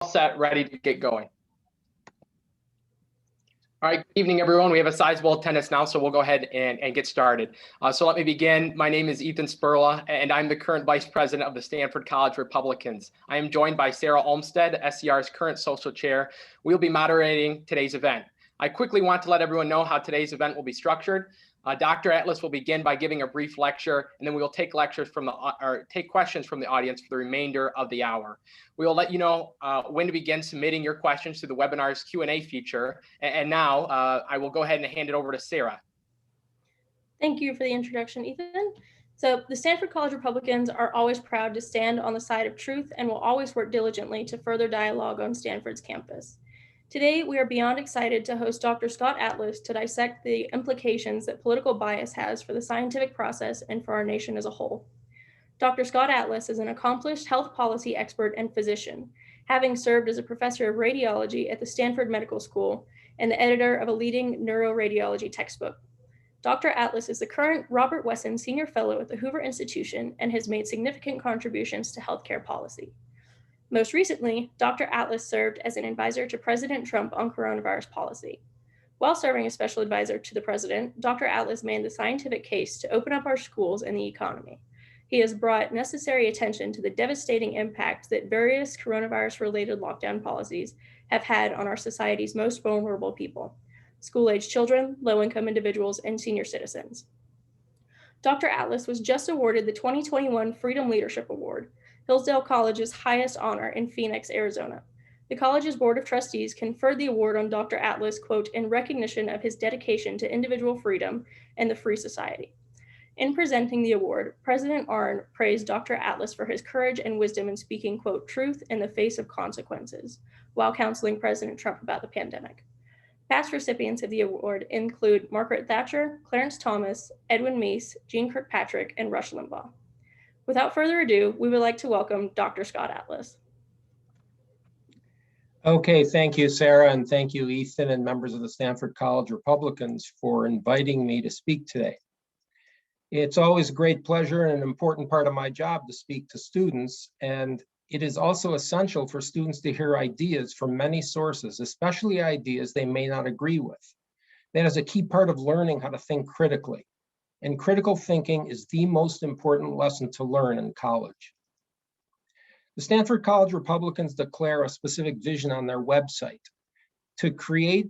Set, ready to get going. All right, good evening, everyone. We have a sizable attendance now, so we'll go ahead and get started. So let me begin. My name is Ethan Spurla, and I'm the current Vice President of the Stanford College Republicans. I am joined by Sarah Olmstead, SCR's current Social Chair. We'll be moderating today's event. I quickly want to let everyone know how today's event will be structured. Dr. Atlas will begin by giving a brief lecture, and then we will take questions from the audience for the remainder of the hour. We will let you know when to begin submitting your questions to the webinar's Q&A feature. And now I will go ahead and hand it over to Sarah. Thank you for the introduction, Ethan. So the Stanford College Republicans are always proud to stand on the side of truth and will always work diligently to further dialogue on Stanford's campus. Today, we are beyond excited to host Dr. Scott Atlas to dissect the implications that political bias has for the scientific process and for our nation as a whole. Dr. Scott Atlas is an accomplished health policy expert and physician, having served as a professor of radiology at the Stanford Medical School and the editor of a leading neuroradiology textbook. Dr. Atlas is the current Robert Wesson Senior Fellow at the Hoover Institution and has made significant contributions to healthcare policy. Most recently, Dr. Atlas served as an advisor to President Trump on coronavirus policy. While serving as special advisor to the president, Dr. Atlas made the scientific case to open up our schools and the economy. He has brought necessary attention to the devastating impact that various coronavirus-related lockdown policies have had on our society's most vulnerable people: school-age children, low-income individuals, and senior citizens. Dr. Atlas was just awarded the 2021 Freedom Leadership Award, Hillsdale College's highest honor in Phoenix, Arizona. The college's board of trustees conferred the award on Dr. Atlas, quote, in recognition of his dedication to individual freedom and the free society. In presenting the award, President Arnn praised Dr. Atlas for his courage and wisdom in speaking, quote, truth in the face of consequences, while counseling President Trump about the pandemic. Past recipients of the award include Margaret Thatcher, Clarence Thomas, Edwin Meese, Jeane Kirkpatrick, and Rush Limbaugh. Without further ado, we would like to welcome Dr. Scott Atlas. Okay, thank you, Sarah, and thank you, Ethan, and members of the Stanford College Republicans for inviting me to speak today. It's always a great pleasure and an important part of my job to speak to students, and it is also essential for students to hear ideas from many sources, especially ideas they may not agree with. That is a key part of learning how to think critically. And critical thinking is the most important lesson to learn in college. The Stanford College Republicans declare a specific vision on their website to create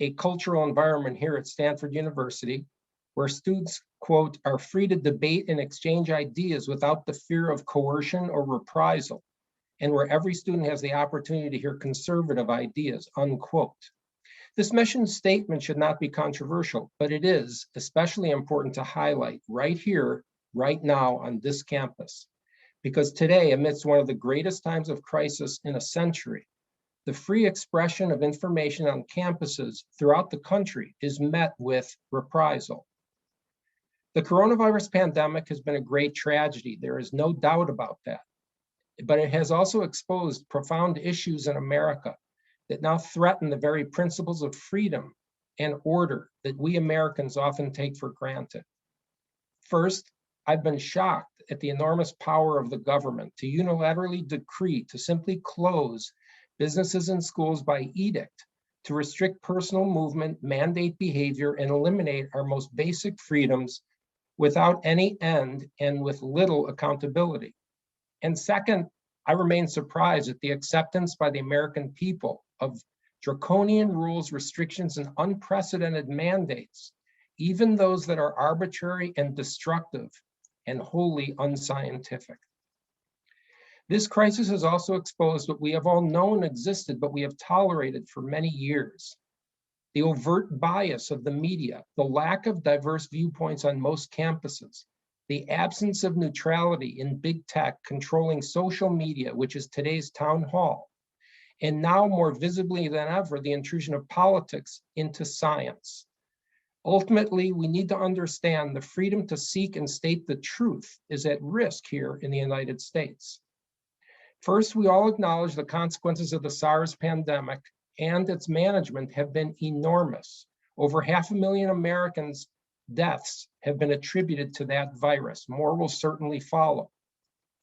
a cultural environment here at Stanford University where students, quote, are free to debate and exchange ideas without the fear of coercion or reprisal, and where every student has the opportunity to hear conservative ideas, unquote. This mission statement should not be controversial, but it is especially important to highlight right here, right now on this campus. Because today, amidst one of the greatest times of crisis in a century, the free expression of information on campuses throughout the country is met with reprisal. The coronavirus pandemic has been a great tragedy. There is no doubt about that. But it has also exposed profound issues in America that now threaten the very principles of freedom and order that we Americans often take for granted. First, I've been shocked at the enormous power of the government to unilaterally decree to simply close businesses and schools by edict, to restrict personal movement, mandate behavior, and eliminate our most basic freedoms without any end and with little accountability. And second, I remain surprised at the acceptance by the American people of draconian rules, restrictions, and unprecedented mandates, even those that are arbitrary and destructive and wholly unscientific. This crisis has also exposed what we have all known existed, but we have tolerated for many years. The overt bias of the media, the lack of diverse viewpoints on most campuses, the absence of neutrality in big tech controlling social media, which is today's town hall, and now more visibly than ever, the intrusion of politics into science. Ultimately, we need to understand the freedom to seek and state the truth is at risk here in the United States. First, we all acknowledge the consequences of the SARS pandemic and its management have been enormous. Over 500,000 Americans' deaths have been attributed to that virus. More will certainly follow.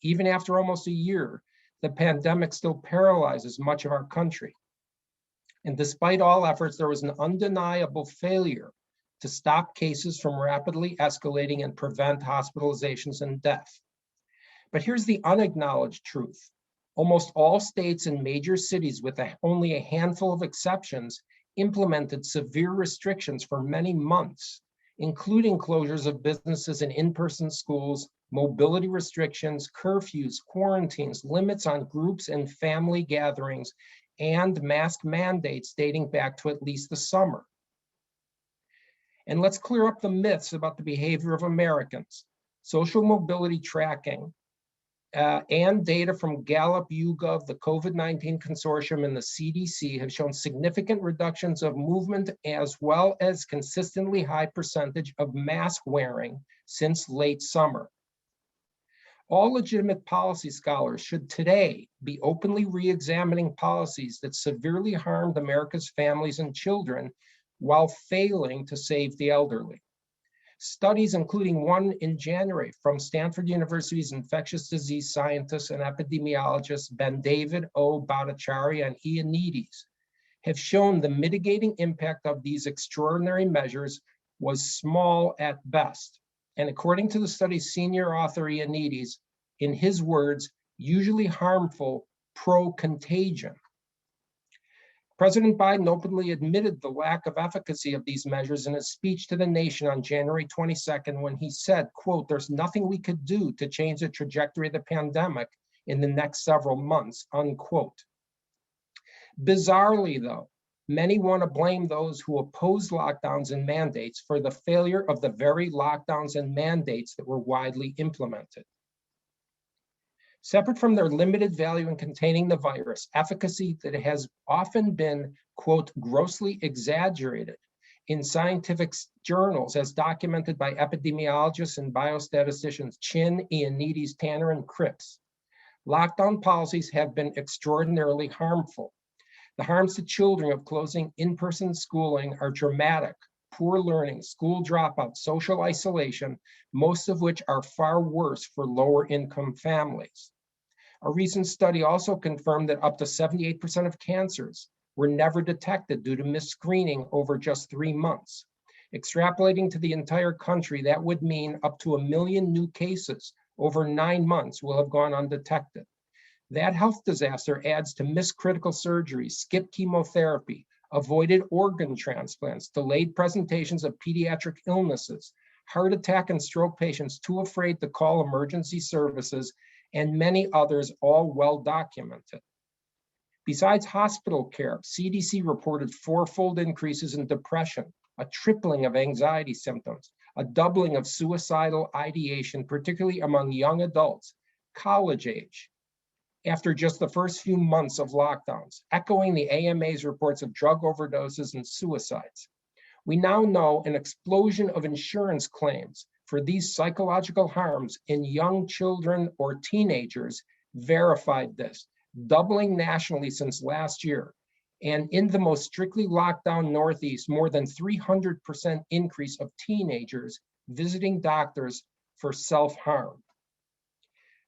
Even after almost a year, the pandemic still paralyzes much of our country. And despite all efforts, there was an undeniable failure to stop cases from rapidly escalating and prevent hospitalizations and death. But here's the unacknowledged truth. Almost all states and major cities, with only a handful of exceptions, implemented severe restrictions for many months, including closures of businesses and in-person schools, mobility restrictions, curfews, quarantines, limits on groups and family gatherings, and mask mandates dating back to at least the summer. And let's clear up the myths about the behavior of Americans. Social mobility tracking and data from Gallup, YouGov, the COVID-19 Consortium, and the CDC have shown significant reductions of movement as well as consistently high percentage of mask wearing since late summer. All legitimate policy scholars should today be openly re-examining policies that severely harmed America's families and children while failing to save the elderly. Studies, including one in January from Stanford University's infectious disease scientists and epidemiologists Ben David, O. Bhattacharya, and Ioannidis, have shown the mitigating impact of these extraordinary measures was small at best. And according to the study's senior author Ioannidis, in his words, usually harmful pro-contagion. President Biden openly admitted the lack of efficacy of these measures in his speech to the nation on January 22nd, when he said, quote, "There's nothing we could do to change the trajectory of the pandemic in the next several months," unquote. Bizarrely, though, many want to blame those who oppose lockdowns and mandates for the failure of the very lockdowns and mandates that were widely implemented. Separate from their limited value in containing the virus, efficacy that has often been, quote, grossly exaggerated in scientific journals, as documented by epidemiologists and biostatisticians Chin, Ioannidis, Tanner, and Cripps. Lockdown policies have been extraordinarily harmful. The harms to children of closing in-person schooling are dramatic: poor learning, school dropout, social isolation, most of which are far worse for lower income families. A recent study also confirmed that up to 78% of cancers were never detected due to misscreening over just 3 months. Extrapolating to the entire country, that would mean up to 1 million new cases over 9 months will have gone undetected. That health disaster adds to missed critical surgeries, skipped chemotherapy, avoided organ transplants, delayed presentations of pediatric illnesses, heart attack and stroke patients too afraid to call emergency services, and many others, all well documented. Besides hospital care, CDC reported 4-fold increases in depression, a tripling of anxiety symptoms, a doubling of suicidal ideation, particularly among young adults, college age, after just the first few months of lockdowns, echoing the AMA's reports of drug overdoses and suicides. We now know an explosion of insurance claims for these psychological harms in young children or teenagers verified this, doubling nationally since last year. And in the most strictly locked down Northeast, more than 300% increase of teenagers visiting doctors for self-harm.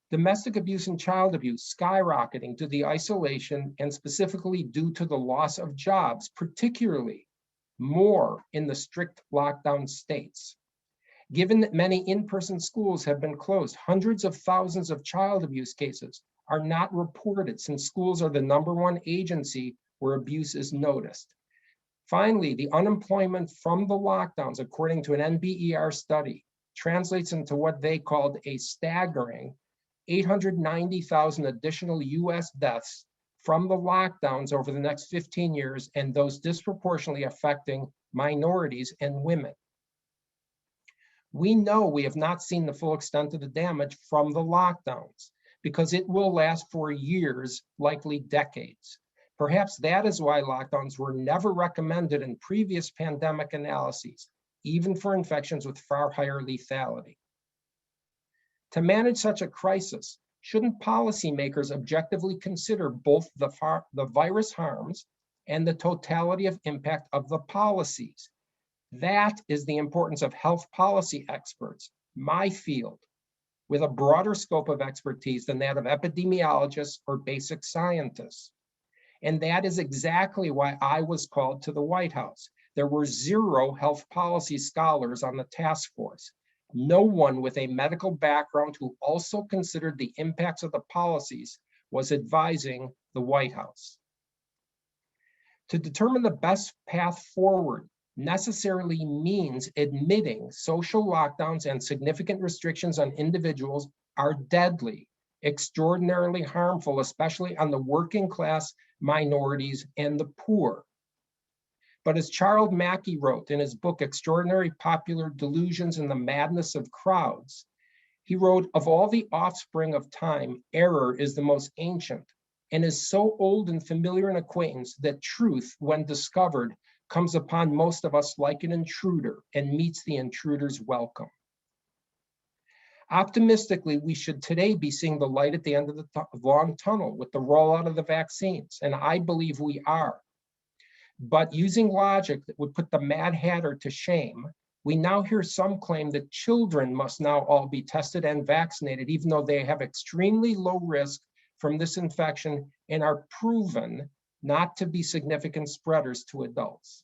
Domestic abuse and child abuse skyrocketing due to the isolation and specifically due to the loss of jobs, particularly more in the strict lockdown states. Given that many in-person schools have been closed, hundreds of thousands of child abuse cases are not reported, since schools are the #1 agency where abuse is noticed. Finally, the unemployment from the lockdowns, according to an NBER study, translates into what they called a staggering 890,000 additional US deaths from the lockdowns over the next 15 years, and those disproportionately affecting minorities and women. We know we have not seen the full extent of the damage from the lockdowns, because it will last for years, likely decades. Perhaps that is why lockdowns were never recommended in previous pandemic analyses, even for infections with far higher lethality. To manage such a crisis, shouldn't policymakers objectively consider both the virus harms and the totality of impact of the policies? That is the importance of health policy experts, my field, with a broader scope of expertise than that of epidemiologists or basic scientists. And that is exactly why I was called to the White House. There were 0 health policy scholars on the task force. No one with a medical background who also considered the impacts of the policies was advising the White House. To determine the best path forward necessarily means admitting social lockdowns and significant restrictions on individuals are deadly, extraordinarily harmful, especially on the working class, minorities, and the poor. But as Charles Mackey wrote in his book, Extraordinary Popular Delusions and the Madness of Crowds, he wrote, of all the offspring of time, error is the most ancient and is so old and familiar an acquaintance that truth, when discovered, comes upon most of us like an intruder and meets the intruder's welcome. Optimistically, we should today be seeing the light at the end of the long tunnel with the rollout of the vaccines, and I believe we are. But using logic that would put the Mad Hatter to shame, we now hear some claim that children must now all be tested and vaccinated, even though they have extremely low risk from this infection and are proven not to be significant spreaders to adults.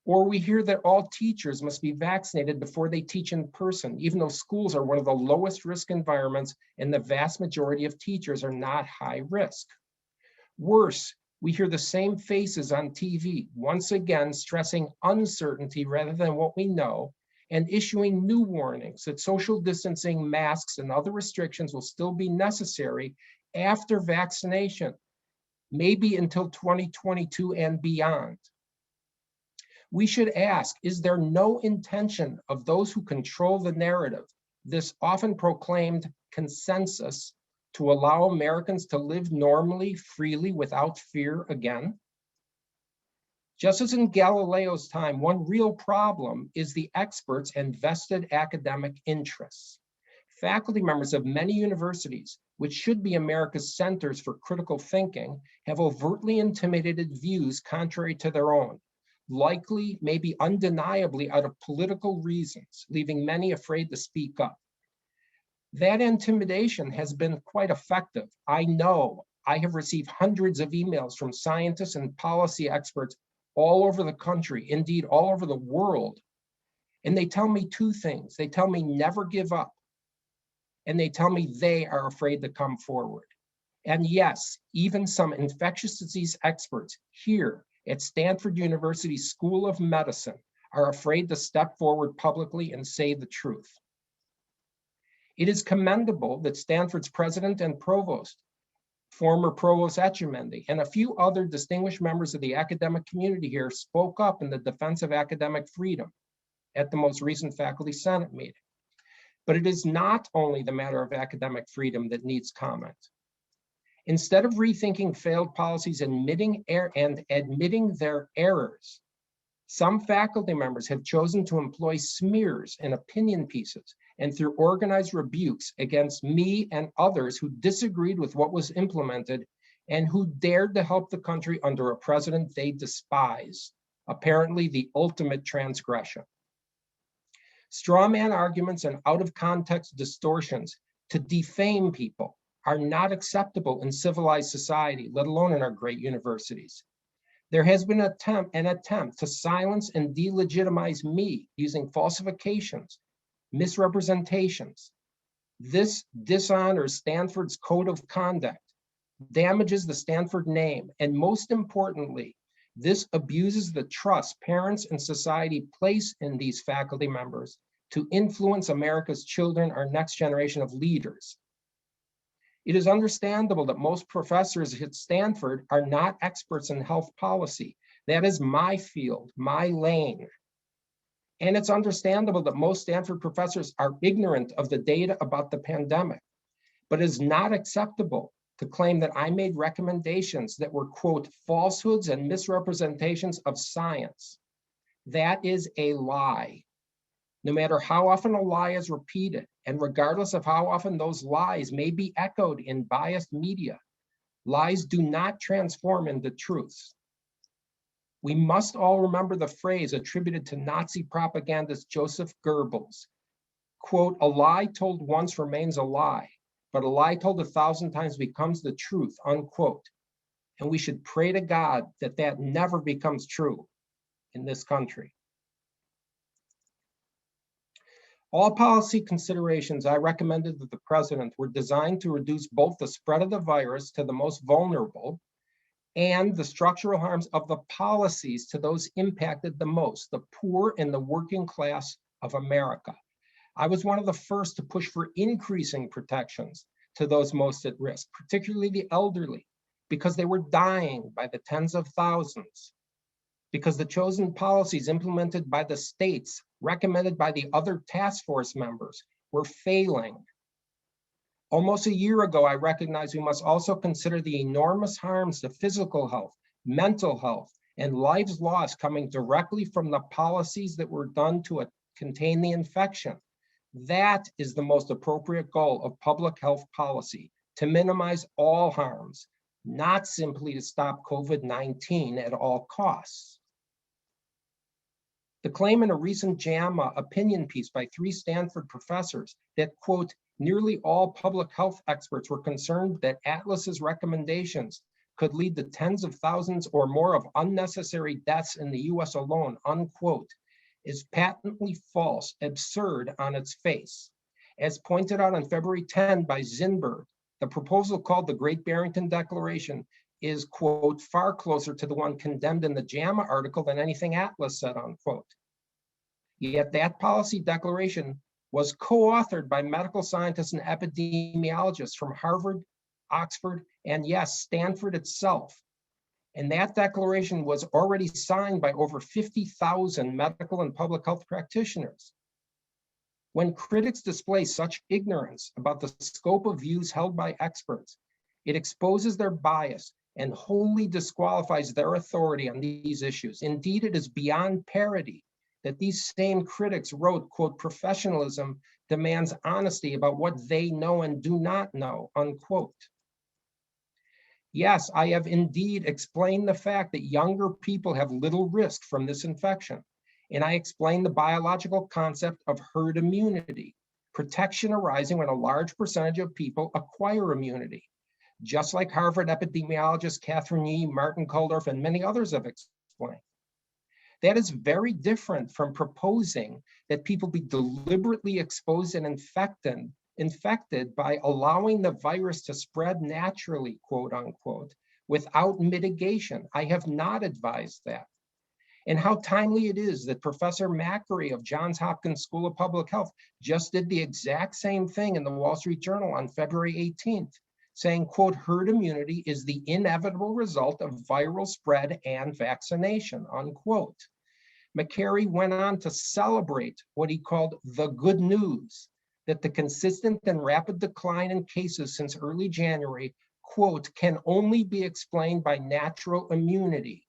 Or we hear that all teachers must be vaccinated before they teach in person, even though schools are one of the lowest risk environments and the vast majority of teachers are not high risk. Worse, we hear the same faces on TV, once again stressing uncertainty rather than what we know, and issuing new warnings that social distancing, masks, and other restrictions will still be necessary after vaccination, maybe until 2022 and beyond. We should ask, is there no intention of those who control the narrative, this often proclaimed consensus, to allow Americans to live normally, freely, without fear again? Just as in Galileo's time, one real problem is the experts and vested academic interests. Faculty members of many universities, which should be America's centers for critical thinking, have overtly intimidated views contrary to their own, likely, maybe undeniably out of political reasons, leaving many afraid to speak up. That intimidation has been quite effective. I know I have received hundreds of emails from scientists and policy experts all over the country, indeed all over the world. And they tell me 2 things. They tell me never give up. And they tell me they are afraid to come forward. And yes, even some infectious disease experts here at Stanford University School of Medicine are afraid to step forward publicly and say the truth. It is commendable that Stanford's president and provost, former Provost Etchemendy, and a few other distinguished members of the academic community here spoke up in the defense of academic freedom at the most recent Faculty Senate meeting. But it is not only the matter of academic freedom that needs comment. Instead of rethinking failed policies and admitting their errors, some faculty members have chosen to employ smears and opinion pieces and through organized rebukes against me and others who disagreed with what was implemented and who dared to help the country under a president they despise, apparently the ultimate transgression. Straw man arguments and out of context distortions to defame people are not acceptable in civilized society, let alone in our great universities. There has been an attempt to silence and delegitimize me using falsifications, misrepresentations. This dishonors Stanford's code of conduct, damages the Stanford name, and most importantly, this abuses the trust parents and society place in these faculty members to influence America's children, our next generation of leaders. It is understandable that most professors at Stanford are not experts in health policy. That is my field, my lane. And it's understandable that most Stanford professors are ignorant of the data about the pandemic, but it is not acceptable to claim that I made recommendations that were, quote, falsehoods and misrepresentations of science. That is a lie. No matter how often a lie is repeated, and regardless of how often those lies may be echoed in biased media, lies do not transform into truths. We must all remember the phrase attributed to Nazi propagandist Joseph Goebbels, quote, "A lie told once remains a lie, but a lie told 1,000 times becomes the truth," unquote. And we should pray to God that that never becomes true in this country. All policy considerations I recommended to the president were designed to reduce both the spread of the virus to the most vulnerable and the structural harms of the policies to those impacted the most, the poor and the working class of America. I was one of the first to push for increasing protections to those most at risk, particularly the elderly, because they were dying by the tens of thousands, because the chosen policies implemented by the states, recommended by the other task force members, were failing. Almost a year ago, I recognized we must also consider the enormous harms to physical health, mental health, and lives lost coming directly from the policies that were done to contain the infection. That is the most appropriate goal of public health policy, to minimize all harms, not simply to stop COVID-19 at all costs. The claim in a recent JAMA opinion piece by 3 Stanford professors that, quote, "nearly all public health experts were concerned that Atlas's recommendations could lead to tens of thousands or more of unnecessary deaths in the US alone," unquote, is patently false, absurd on its face. As pointed out on February 10 by Zinberg, the proposal called the Great Barrington Declaration is, quote, "far closer to the one condemned in the JAMA article than anything Atlas said," unquote. Yet that policy declaration was co-authored by medical scientists and epidemiologists from Harvard, Oxford, and yes, Stanford itself. And that declaration was already signed by over 50,000 medical and public health practitioners. When critics display such ignorance about the scope of views held by experts, it exposes their bias and wholly disqualifies their authority on these issues. Indeed, it is beyond parody that these same critics wrote, quote, "professionalism demands honesty about what they know and do not know," unquote. Yes, I have indeed explained the fact that younger people have little risk from this infection. And I explained the biological concept of herd immunity, protection arising when a large percentage of people acquire immunity, just like Harvard epidemiologist Catherine Yee, Martin Kulldorff, and many others have explained. That is very different from proposing that people be deliberately exposed and infected by allowing the virus to spread naturally, quote unquote, without mitigation. I have not advised that. And how timely it is that Professor Macri of Johns Hopkins School of Public Health just did the exact same thing in the Wall Street Journal on February 18th, saying, quote, "herd immunity is the inevitable result of viral spread and vaccination," unquote. Macri went on to celebrate what he called the good news, that the consistent and rapid decline in cases since early January, quote, "can only be explained by natural immunity."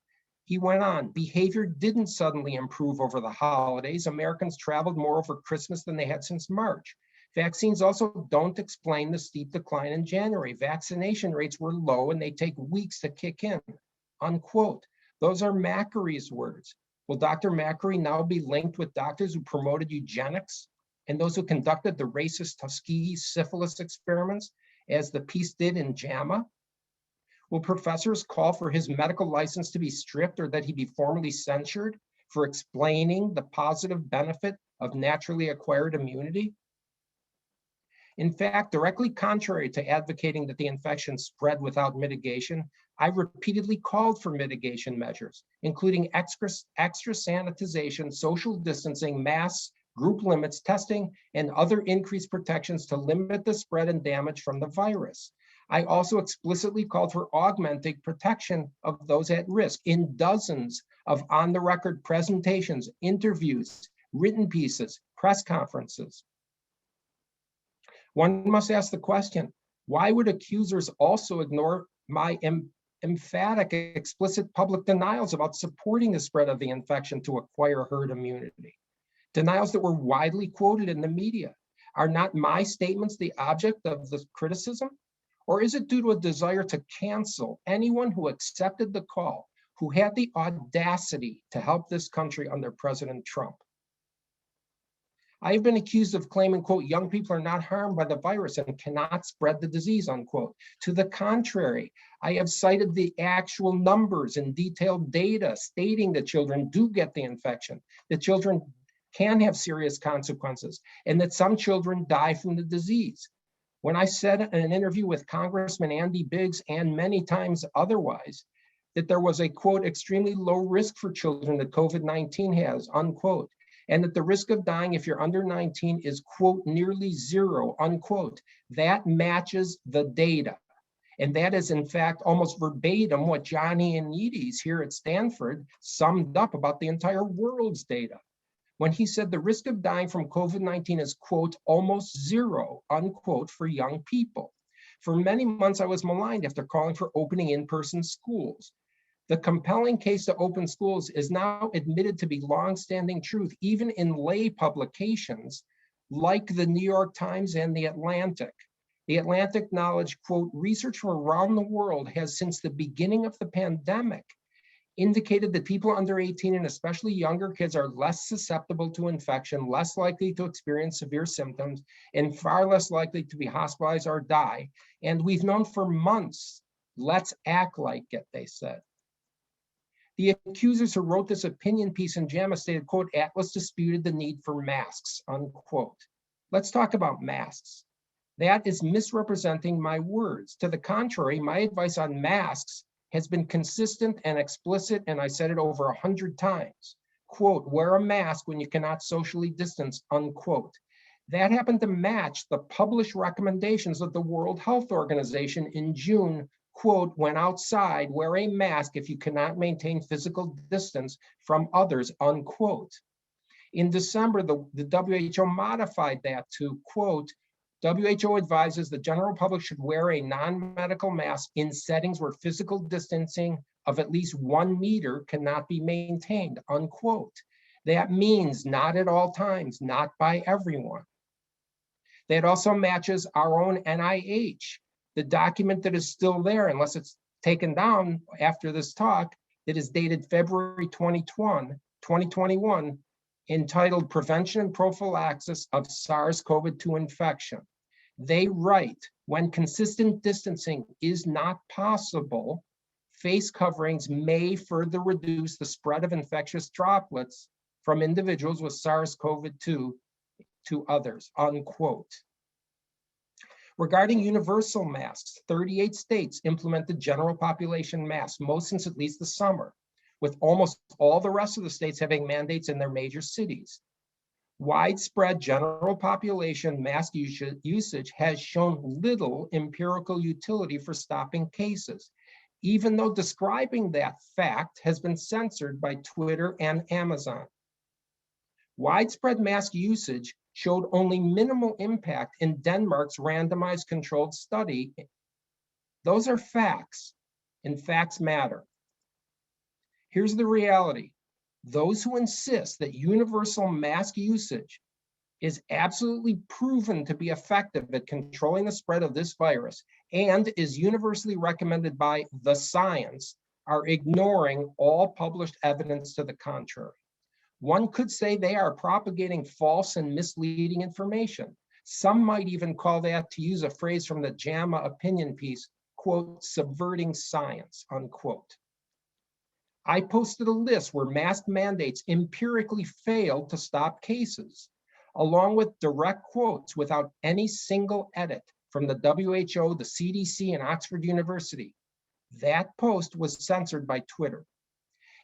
He went on, "behavior didn't suddenly improve over the holidays. Americans traveled more over Christmas than they had since March. Vaccines also don't explain the steep decline in January. Vaccination rates were low and they take weeks to kick in," unquote. Those are Macri's words. Will Dr. Macri now be linked with doctors who promoted eugenics and those who conducted the racist Tuskegee syphilis experiments, as the piece did in JAMA? Will professors call for his medical license to be stripped, or that he be formally censured for explaining the positive benefit of naturally acquired immunity? In fact, directly contrary to advocating that the infection spread without mitigation, I repeatedly called for mitigation measures, including extra sanitization, social distancing, masks, group limits, testing, and other increased protections to limit the spread and damage from the virus. I also explicitly called for augmenting protection of those at risk in dozens of on-the-record presentations, interviews, written pieces, press conferences. One must ask the question, why would accusers also ignore my emphatic, explicit public denials about supporting the spread of the infection to acquire herd immunity? Denials that were widely quoted in the media. Are not my statements the object of the criticism? Or is it due to a desire to cancel anyone who accepted the call, who had the audacity to help this country under President Trump? I've been accused of claiming, quote, young people are not harmed by the virus and cannot spread the disease, unquote. To the contrary, I have cited the actual numbers and detailed data stating that children do get the infection, that children can have serious consequences, and that some children die from the disease. When I said in an interview with Congressman Andy Biggs and many times otherwise, that there was a, quote, extremely low risk for children that COVID-19 has, unquote, and that the risk of dying if you're under 19 is, quote, nearly zero, unquote. That matches the data. And that is, in fact, almost verbatim what Johnny Ioannidis here at Stanford summed up about the entire world's data, when he said the risk of dying from COVID-19 is, quote, almost zero, unquote, for young people. For many months, I was maligned after calling for opening in-person schools. The compelling case to open schools is now admitted to be longstanding truth, even in lay publications like the New York Times and the Atlantic. The Atlantic knowledge, quote, research from around the world has since the beginning of the pandemic indicated that people under 18 and especially younger kids are less susceptible to infection, less likely to experience severe symptoms, and far less likely to be hospitalized or die. And we've known for months, let's act like it, they said. The accusers who wrote this opinion piece in JAMA stated, quote, Atlas disputed the need for masks, unquote. Let's talk about masks. That is misrepresenting my words. To the contrary, my advice on masks has been consistent and explicit, and I said it over 100 times. Quote, wear a mask when you cannot socially distance, unquote. That happened to match the published recommendations of the World Health Organization in June, quote, when outside, wear a mask if you cannot maintain physical distance from others, unquote. In December, the WHO modified that to, quote, WHO advises the general public should wear a non-medical mask in settings where physical distancing of at least 1 meter cannot be maintained, unquote. That means not at all times, not by everyone. That also matches our own NIH, the document that is still there, unless it's taken down after this talk, that is dated February 2021, entitled Prevention and Prophylaxis of SARS-CoV-2 Infection. They write, when consistent distancing is not possible, face coverings may further reduce the spread of infectious droplets from individuals with SARS-CoV-2 to others, unquote. Regarding universal masks, 38 states implemented general population masks, most since at least the summer, with almost all the rest of the states having mandates in their major cities. Widespread general population mask usage has shown little empirical utility for stopping cases, even though describing that fact has been censored by Twitter and Amazon. Widespread mask usage showed only minimal impact in Denmark's randomized controlled study. Those are facts, and facts matter. Here's the reality. Those who insist that universal mask usage is absolutely proven to be effective at controlling the spread of this virus and is universally recommended by the science are ignoring all published evidence to the contrary. One could say they are propagating false and misleading information. Some might even call that, to use a phrase from the JAMA opinion piece, quote, subverting science, unquote. I posted a list where mask mandates empirically failed to stop cases, along with direct quotes without any single edit from the WHO, the CDC, and Oxford University. That post was censored by Twitter.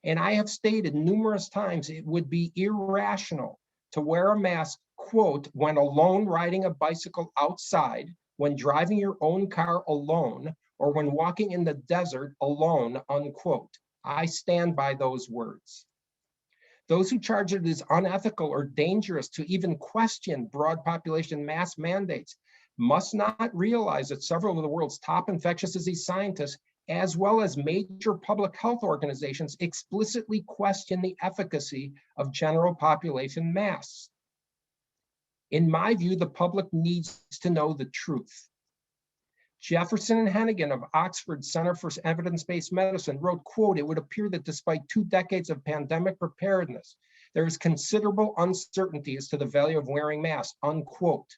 And I have stated numerous times it would be irrational to wear a mask, quote, when alone riding a bicycle outside, when driving your own car alone, or when walking in the desert alone, unquote. I stand by those words. Those who charge it as unethical or dangerous to even question broad population mask mandates must not realize that several of the world's top infectious disease scientists, as well as major public health organizations, explicitly question the efficacy of general population masks. In my view, the public needs to know the truth. Jefferson and Hennigan of Oxford Center for Evidence-Based Medicine wrote, quote, it would appear that despite 2 decades of pandemic preparedness, There is considerable uncertainty as to the value of wearing masks, unquote.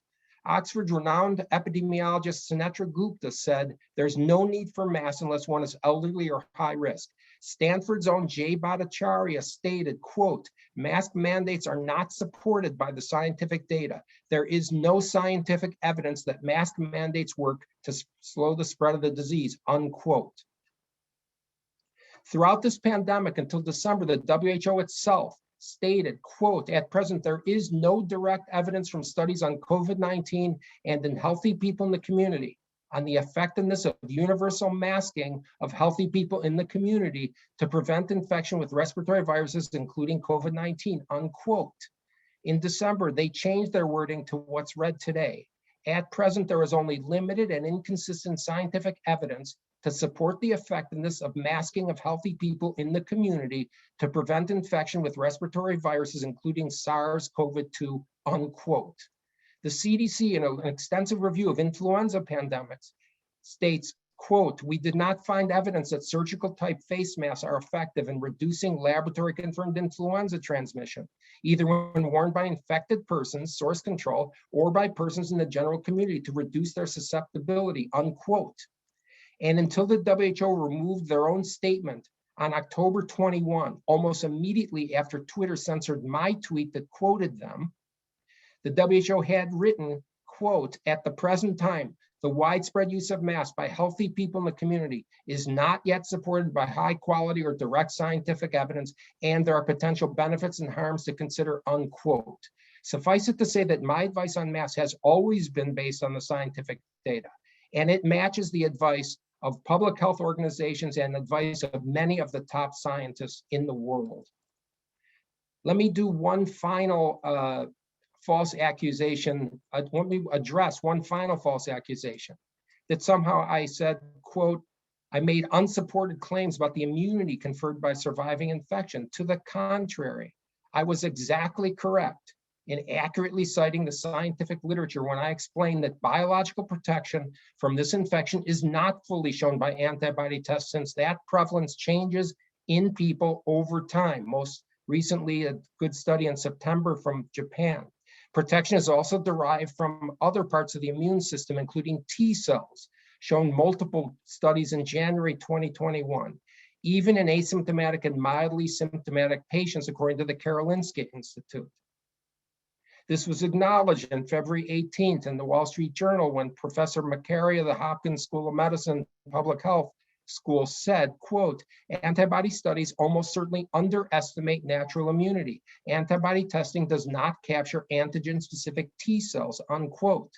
Oxford's renowned epidemiologist Sunetra Gupta said there's no need for masks unless one is elderly or high risk. Stanford's own Jay Bhattacharya stated, quote, mask mandates are not supported by the scientific data. There is no scientific evidence that mask mandates work to slow the spread of the disease, unquote. Throughout this pandemic until December, the WHO itself stated, quote, at present, there is no direct evidence from studies on COVID-19 and in healthy people in the community on the effectiveness of universal masking of healthy people in the community to prevent infection with respiratory viruses, including COVID-19, unquote. In December, they changed their wording to what's read today. At present, there is only limited and inconsistent scientific evidence to support the effectiveness of masking of healthy people in the community to prevent infection with respiratory viruses, including SARS-CoV-2, unquote. The CDC, in an extensive review of influenza pandemics, states, quote, we did not find evidence that surgical type face masks are effective in reducing laboratory confirmed influenza transmission, either when worn by infected persons, source control, or by persons in the general community to reduce their susceptibility, unquote. And until the WHO removed their own statement on October 21, almost immediately after Twitter censored my tweet that quoted them, the WHO had written, quote, at the present time, the widespread use of masks by healthy people in the community is not yet supported by high quality or direct scientific evidence, and there are potential benefits and harms to consider, unquote. Suffice it to say that my advice on masks has always been based on the scientific data, and it matches the advice of public health organizations and advice of many of the top scientists in the world. Let me do one final false accusation. Let me address one final false accusation that somehow I said, quote, I made unsupported claims about the immunity conferred by surviving infection. To the contrary, I was exactly correct in accurately citing the scientific literature when I explained that biological protection from this infection is not fully shown by antibody tests, since that prevalence changes in people over time. Most recently, a good study in September from Japan. Protection is also derived from other parts of the immune system, including T cells, shown multiple studies in January 2021, even in asymptomatic and mildly symptomatic patients, according to the Karolinska Institute. This was acknowledged on February 18th in the Wall Street Journal when Professor McCary of the Hopkins School of Medicine Public Health School said, quote, antibody studies almost certainly underestimate natural immunity. Antibody testing does not capture antigen-specific T cells, unquote.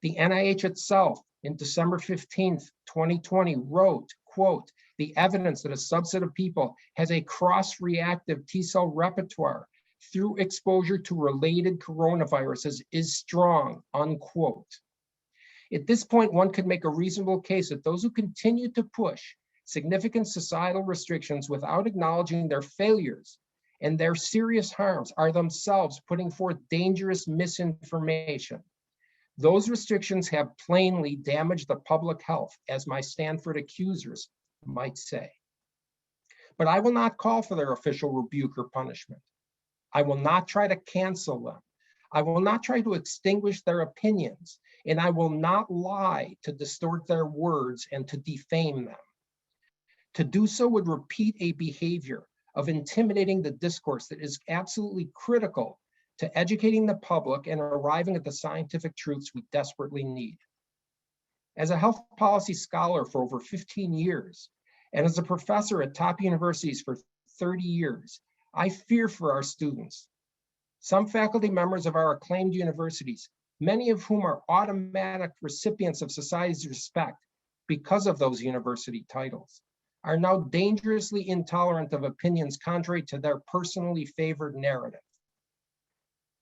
The NIH itself in December 15th, 2020 wrote, quote, the evidence that a subset of people has a cross-reactive T cell repertoire through exposure to related coronaviruses is strong, unquote. At this point, one could make a reasonable case that those who continue to push significant societal restrictions without acknowledging their failures and their serious harms are themselves putting forth dangerous misinformation. Those restrictions have plainly damaged the public health, as my Stanford accusers might say. But I will not call for their official rebuke or punishment. I will not try to cancel them. I will not try to extinguish their opinions, and I will not lie to distort their words and to defame them. To do so would repeat a behavior of intimidating the discourse that is absolutely critical to educating the public and arriving at the scientific truths we desperately need. As a health policy scholar for over 15 years, and as a professor at top universities for 30 years, I fear for our students. Some faculty members of our acclaimed universities, many of whom are automatic recipients of society's respect because of those university titles, are now dangerously intolerant of opinions contrary to their personally favored narrative.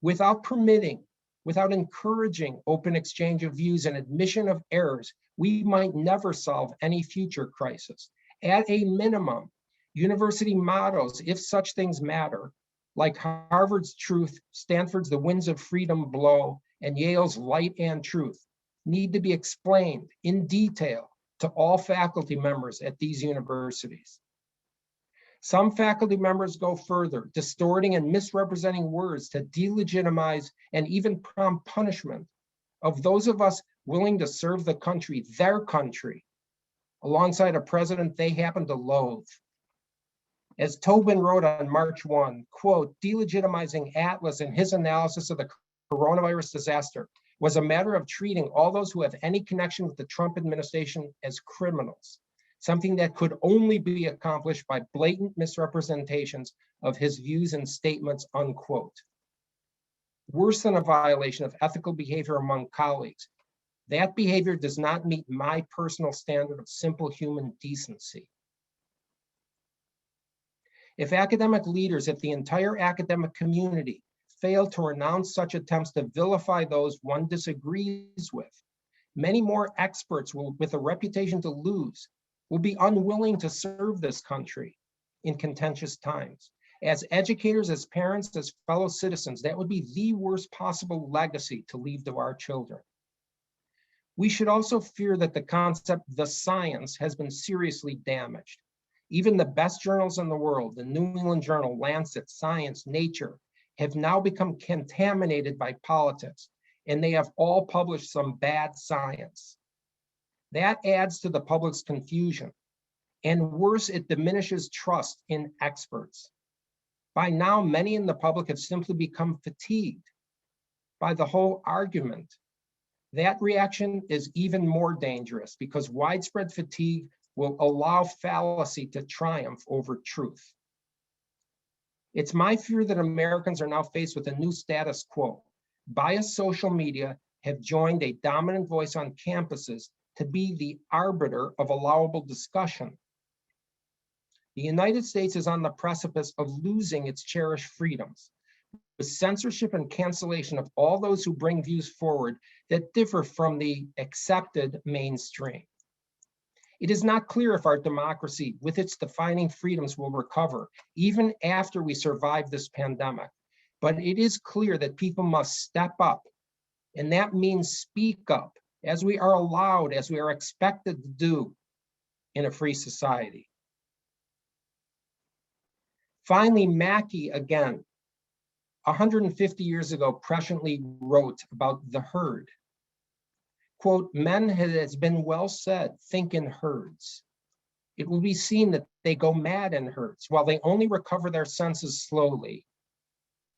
Without permitting, without encouraging open exchange of views and admission of errors, we might never solve any future crisis. At a minimum, university mottos, if such things matter, like Harvard's Truth, Stanford's The Winds of Freedom Blow, and Yale's Light and Truth, need to be explained in detail to all faculty members at these universities. Some faculty members go further, distorting and misrepresenting words to delegitimize and even prompt punishment of those of us willing to serve the country, their country, alongside a president they happen to loathe. As Tobin wrote on March 1, quote, delegitimizing Atlas in his analysis of the coronavirus disaster was a matter of treating all those who have any connection with the Trump administration as criminals, something that could only be accomplished by blatant misrepresentations of his views and statements, unquote. Worse than a violation of ethical behavior among colleagues, that behavior does not meet my personal standard of simple human decency. If academic leaders, if the entire academic community fail to renounce such attempts to vilify those one disagrees with, many more experts with a reputation to lose will be unwilling to serve this country in contentious times. As educators, as parents, as fellow citizens, that would be the worst possible legacy to leave to our children. We should also fear that the concept, the science, has been seriously damaged. Even the best journals in the world, the New England Journal, Lancet, Science, Nature, have now become contaminated by politics, and they have all published some bad science. That adds to the public's confusion, and worse, it diminishes trust in experts. By now, many in the public have simply become fatigued by the whole argument. That reaction is even more dangerous because widespread fatigue will allow fallacy to triumph over truth. It's my fear that Americans are now faced with a new status quo. Biased social media have joined a dominant voice on campuses to be the arbiter of allowable discussion. The United States is on the precipice of losing its cherished freedoms, with censorship and cancellation of all those who bring views forward that differ from the accepted mainstream. It is not clear if our democracy, with its defining freedoms, will recover, even after we survive this pandemic. But it is clear that people must step up, and that means speak up, as we are allowed, as we are expected to do in a free society. Finally, Mackey, again, 150 years ago, presciently wrote about the herd. Quote, men, it has been well said, think in herds. It will be seen that they go mad in herds, while they only recover their senses slowly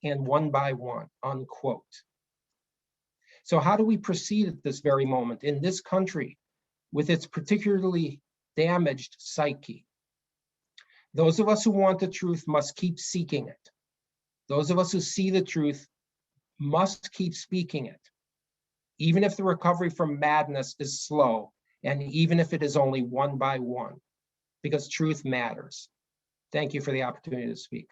and one by one, unquote. So how do we proceed at this very moment in this country with its particularly damaged psyche? Those of us who want the truth must keep seeking it. Those of us who see the truth must keep speaking it, even if the recovery from madness is slow, and even if it is only one by one, because truth matters. Thank you for the opportunity to speak.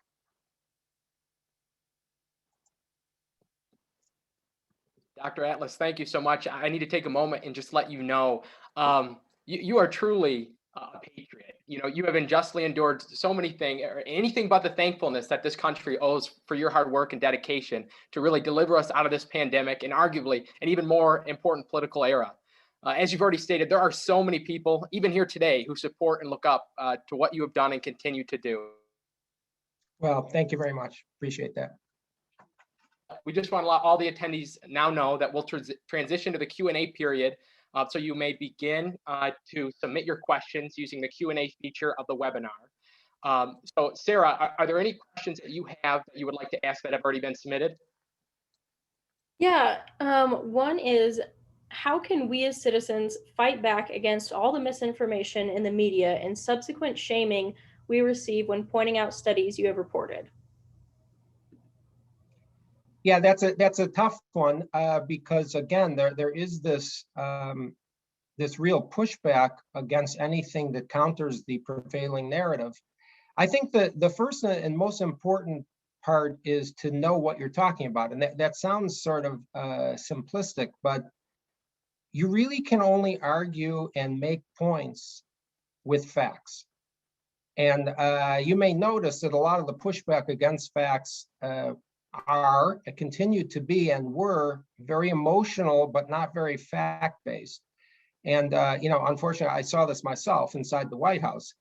Dr. Atlas, thank you so much. I need to take a moment and just let you know, you are truly a patriot. You know, you have unjustly endured so many things, or anything but the thankfulness that this country owes for your hard work and dedication to really deliver us out of this pandemic and arguably an even more important political era. As you've already stated, there are so many people, even here today, who support and look up to what you have done and continue to do. Well, thank you very much. Appreciate that. We just want to let all the attendees now know that we'll transition to the Q&A period. So you may begin to submit your questions using the Q&A feature of the webinar. So Sarah, are there any questions that you have that you would like to ask that have already been submitted? Yeah, one is, how can we as citizens fight back against all the misinformation in the media and subsequent shaming we receive when pointing out studies you have reported? Yeah, that's a tough one because again, there is this this real pushback against anything that counters the prevailing narrative. I think that the first and most important part is to know what you're talking about, and that sounds sort of simplistic, but you really can only argue and make points with facts. And you may notice that a lot of the pushback against facts continue to be and were very emotional, but not very fact-based. And you know, unfortunately, I saw this myself inside the White House.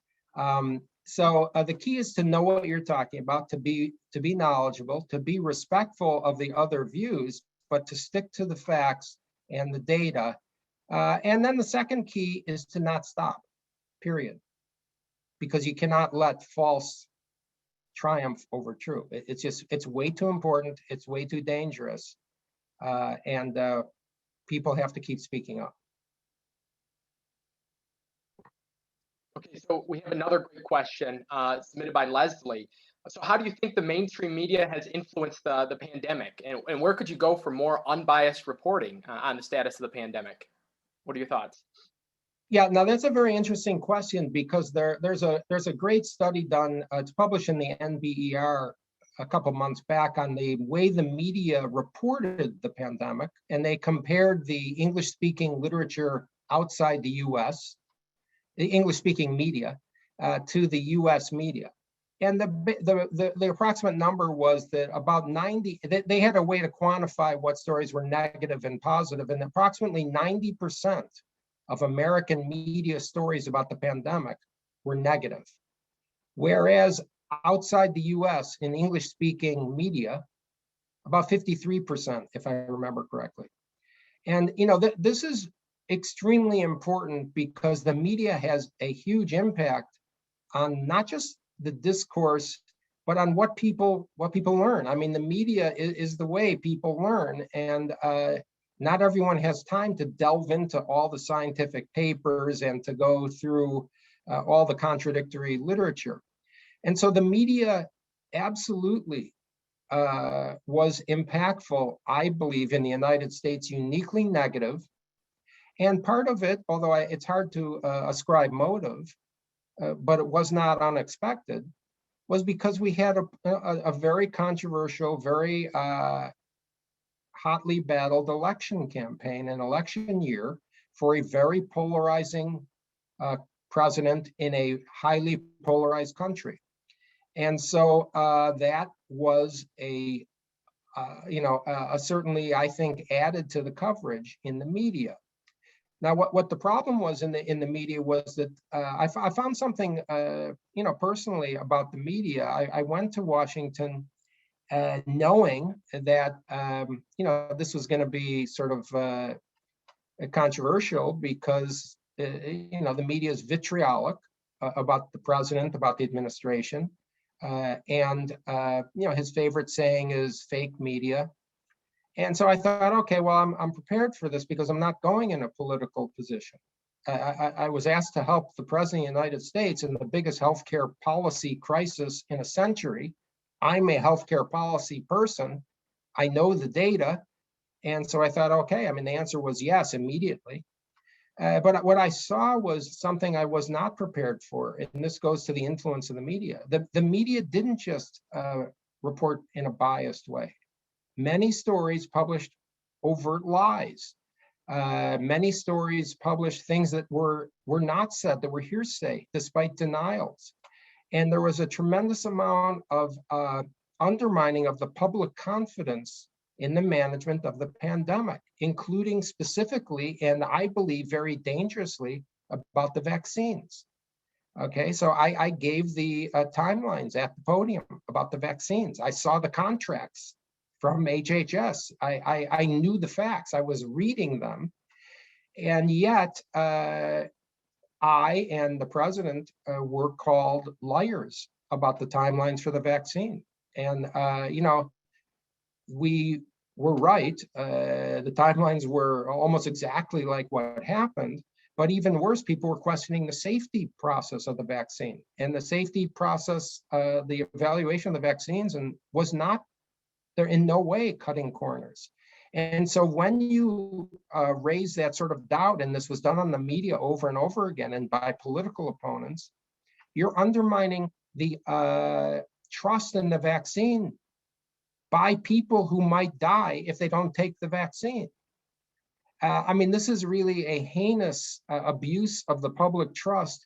So the key is to know what you're talking about, to be knowledgeable, to be respectful of the other views, but to stick to the facts and the data. And then the second key is to not stop, period, because you cannot let false triumph over true. It's way too important. It's way too dangerous. And people have to keep speaking up. Okay, so we have another great question submitted by Leslie. So how do you think the mainstream media has influenced the pandemic? And where could you go for more unbiased reporting on the status of the pandemic? What are your thoughts? Yeah, now that's a very interesting question because there's a great study done. It's published in the NBER a couple months back on the way the media reported the pandemic, and they compared the English-speaking literature outside the U.S., the English-speaking media, to the U.S. media. And the approximate number was that about 90, they had a way to quantify what stories were negative and positive, and approximately 90% of American media stories about the pandemic were negative. Whereas outside the US in English-speaking media, about 53%, if I remember correctly. And this is extremely important because the media has a huge impact on not just the discourse, but on what people learn. I mean, the media is the way people learn, and not everyone has time to delve into all the scientific papers and to go through all the contradictory literature. And so the media absolutely was impactful, I believe, in the United States, uniquely negative. And part of it, although it's hard to ascribe motive, but it was not unexpected, was because we had a very controversial, very hotly battled election campaign, an election year for a very polarizing president in a highly polarized country. And so that was certainly, I think, added to the coverage in the media. Now, what the problem was in the media was that I found something, personally about the media. I went to Washington knowing that, this was going to be sort of controversial because, the media is vitriolic about the president, about the administration. And his favorite saying is fake media. And so I thought, okay, well, I'm prepared for this because I'm not going in a political position. I was asked to help the president of the United States in the biggest healthcare policy crisis in a century. I'm a healthcare policy person. I know the data. And so I thought, okay, I mean, the answer was yes, immediately. But what I saw was something I was not prepared for. And this goes to the influence of the media. The media didn't just report in a biased way. Many stories published overt lies. Many stories published things that were not said, that were hearsay, despite denials. And there was a tremendous amount of undermining of the public confidence in the management of the pandemic, including specifically, and I believe very dangerously, about the vaccines. Okay, so I gave the timelines at the podium about the vaccines. I saw the contracts from HHS. I knew the facts. I was reading them. And yet, I and the president were called liars about the timelines for the vaccine. And, we were right. The timelines were almost exactly like what happened. But even worse, people were questioning the safety process of the vaccine. And the safety process, the evaluation of the vaccines, and was not, they're in no way cutting corners. And so when you raise that sort of doubt, and this was done on the media over and over again and by political opponents, you're undermining the trust in the vaccine by people who might die if they don't take the vaccine. I mean, this is really a heinous abuse of the public trust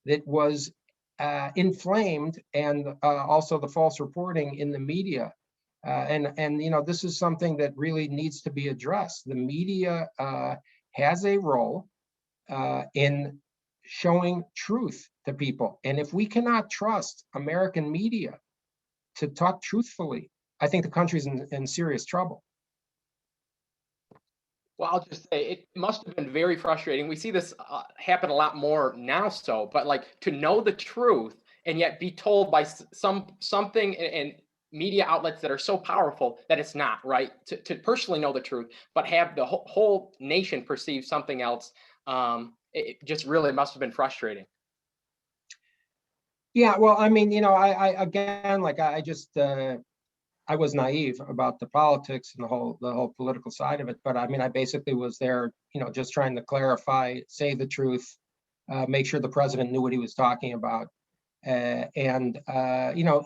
that was inflamed, and also the false reporting in the media. And this is something that really needs to be addressed. The media has a role in showing truth to people. And if we cannot trust American media to talk truthfully, I think the country's in serious trouble. Well, I'll just say it must have been very frustrating. We see this happen a lot more now, but like to know the truth and yet be told by something in media outlets that are so powerful that it's not right. To personally know the truth, but have the whole nation perceive something else. It just really must have been frustrating. Yeah, well, I mean, I again, like I was naive about the politics and the whole political side of it. But I mean, I basically was there, just trying to clarify, say the truth, make sure the president knew what he was talking about, and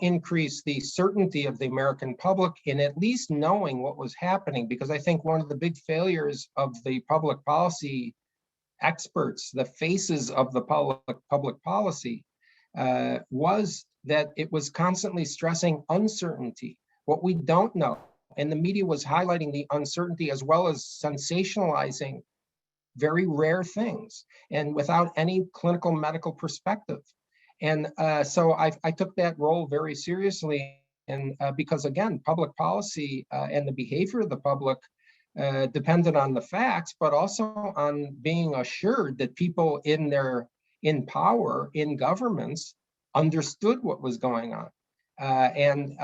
increase the certainty of the American public in at least knowing what was happening. Because I think one of the big failures of the public policy experts, the faces of the public policy, was that it was constantly stressing uncertainty, what we don't know. And the media was highlighting the uncertainty as well as sensationalizing very rare things and without any clinical medical perspective. And so I took that role very seriously. And because again, public policy and the behavior of the public depended on the facts, but also on being assured that people in power, in governments, understood what was going on. And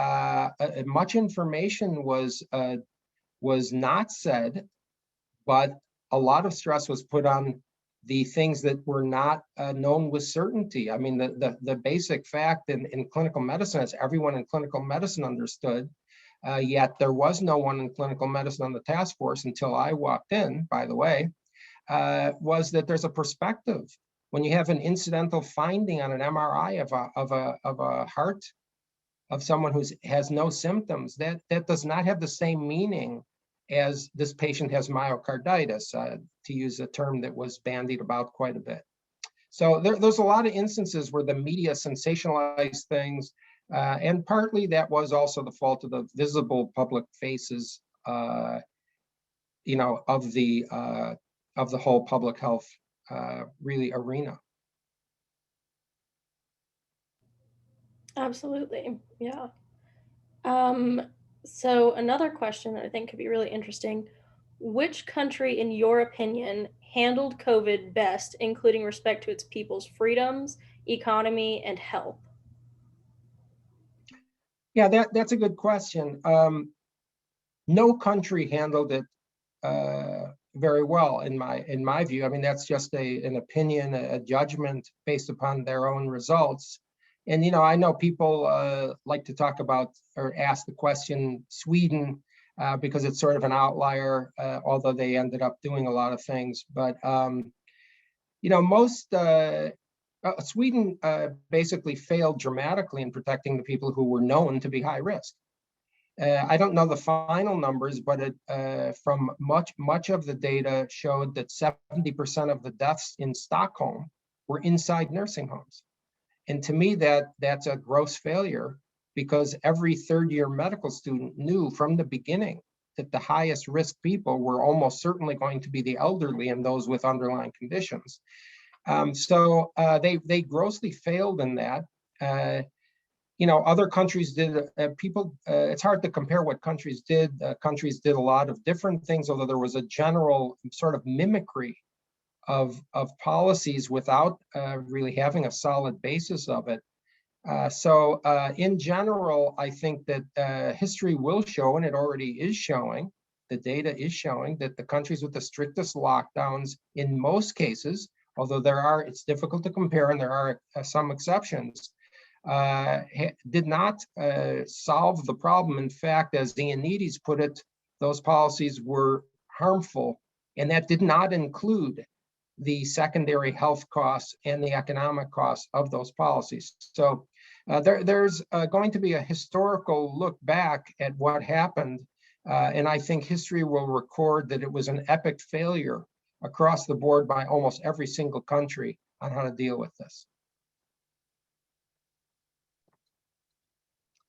much information was not said, but a lot of stress was put on the things that were not known with certainty. I mean, the basic fact in clinical medicine, as everyone in clinical medicine understood, yet there was no one in clinical medicine on the task force until I walked in, by the way, was that there's a perspective. When you have an incidental finding on an MRI of a heart of someone who has no symptoms, that does not have the same meaning as this patient has myocarditis, to use a term that was bandied about quite a bit. So there's a lot of instances where the media sensationalized things, and partly that was also the fault of the visible public faces, of the whole public health really arena. Absolutely, yeah. So another question that I think could be really interesting: which country, in your opinion, handled COVID best, including respect to its people's freedoms, economy, and health? Yeah, that's a good question. No country handled it very well in my view. I mean, that's just an opinion, a judgment based upon their own results. And I know people like to talk about or ask the question Sweden, because it's sort of an outlier, although they ended up doing a lot of things. But most Sweden basically failed dramatically in protecting the people who were known to be high risk. I don't know the final numbers, but from much of the data showed that 70% of the deaths in Stockholm were inside nursing homes. And to me, that's a gross failure, because every third-year medical student knew from the beginning that the highest risk people were almost certainly going to be the elderly and those with underlying conditions. So they grossly failed in that. Other countries did, it's hard to compare what countries did. Countries did a lot of different things, although there was a general sort of mimicry of policies without really having a solid basis of it. So in general, I think that history will show, and it already is showing, the data is showing that the countries with the strictest lockdowns in most cases, although it's difficult to compare and there are some exceptions, did not solve the problem. In fact, as Ioannidis put it, those policies were harmful, and that did not include the secondary health costs and the economic costs of those policies. So there's going to be a historical look back at what happened, and I think history will record that it was an epic failure across the board by almost every single country on how to deal with this.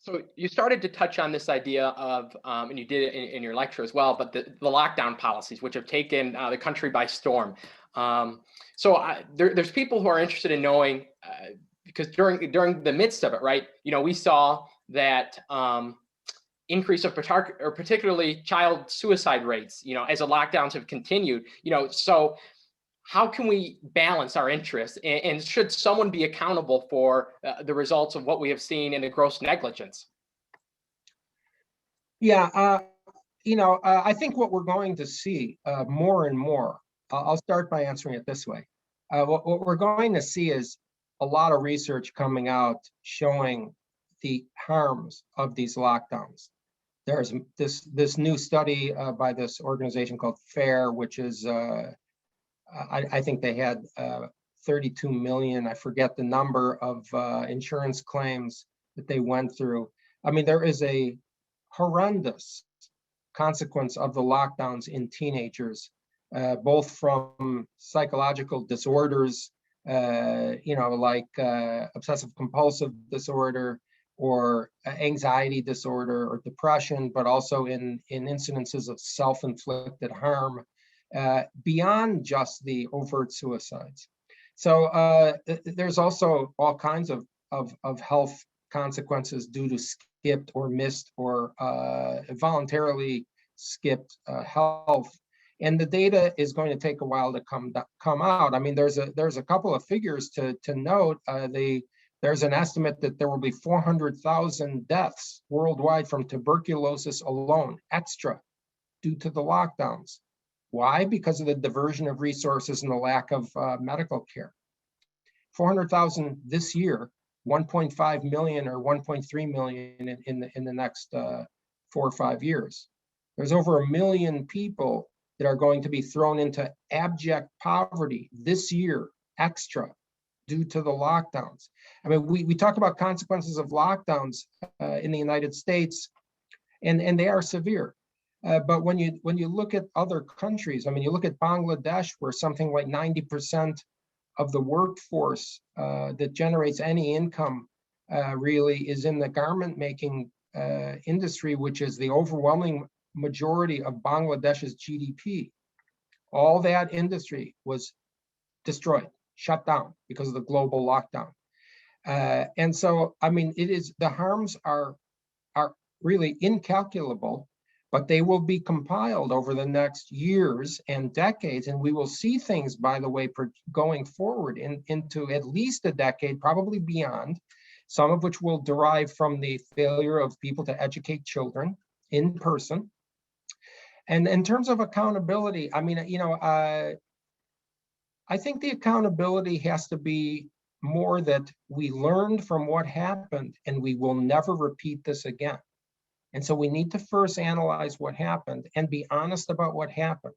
So you started to touch on this idea of, and you did it in your lecture as well, but the lockdown policies, which have taken the country by storm. There's people who are interested in knowing, because during the midst of it, right? We saw that increase of particularly child suicide rates, as the lockdowns have continued. So how can we balance our interests, and should someone be accountable for the results of what we have seen in the gross negligence? Yeah, I think what we're going to see more and more, I'll start by answering it this way. What we're going to see is a lot of research coming out showing the harms of these lockdowns. There's this new study by this organization called FAIR, which is, I think they had 32 million, I forget the number of insurance claims that they went through. I mean, there is a horrendous consequence of the lockdowns in teenagers, both from psychological disorders, like obsessive compulsive disorder or anxiety disorder or depression, but also in incidences of self-inflicted harm, beyond just the overt suicides. So there's also all kinds of health consequences due to skipped or missed or voluntarily skipped health. And the data is going to take a while to come out. I mean, there's a couple of figures to note. There's an estimate that there will be 400,000 deaths worldwide from tuberculosis alone, extra, due to the lockdowns. Why? Because of the diversion of resources and the lack of medical care. 400,000 this year, 1.5 million or 1.3 million in the next 4 or 5 years. There's over 1 million people that are going to be thrown into abject poverty this year, extra, due to the lockdowns. I mean, we talk about consequences of lockdowns in the United States, and they are severe. But when you look at other countries, I mean, you look at Bangladesh, where something like 90% of the workforce that generates any income really is in the garment making industry, which is the overwhelming majority of Bangladesh's GDP. All that industry was destroyed, shut down because of the global lockdown. And so, I mean, the harms are really incalculable, but they will be compiled over the next years and decades. And we will see things, by the way, going forward into at least a decade, probably beyond, some of which will derive from the failure of people to educate children in person. And in terms of accountability, I mean, I think the accountability has to be more that we learned from what happened and we will never repeat this again. And so we need to first analyze what happened and be honest about what happened.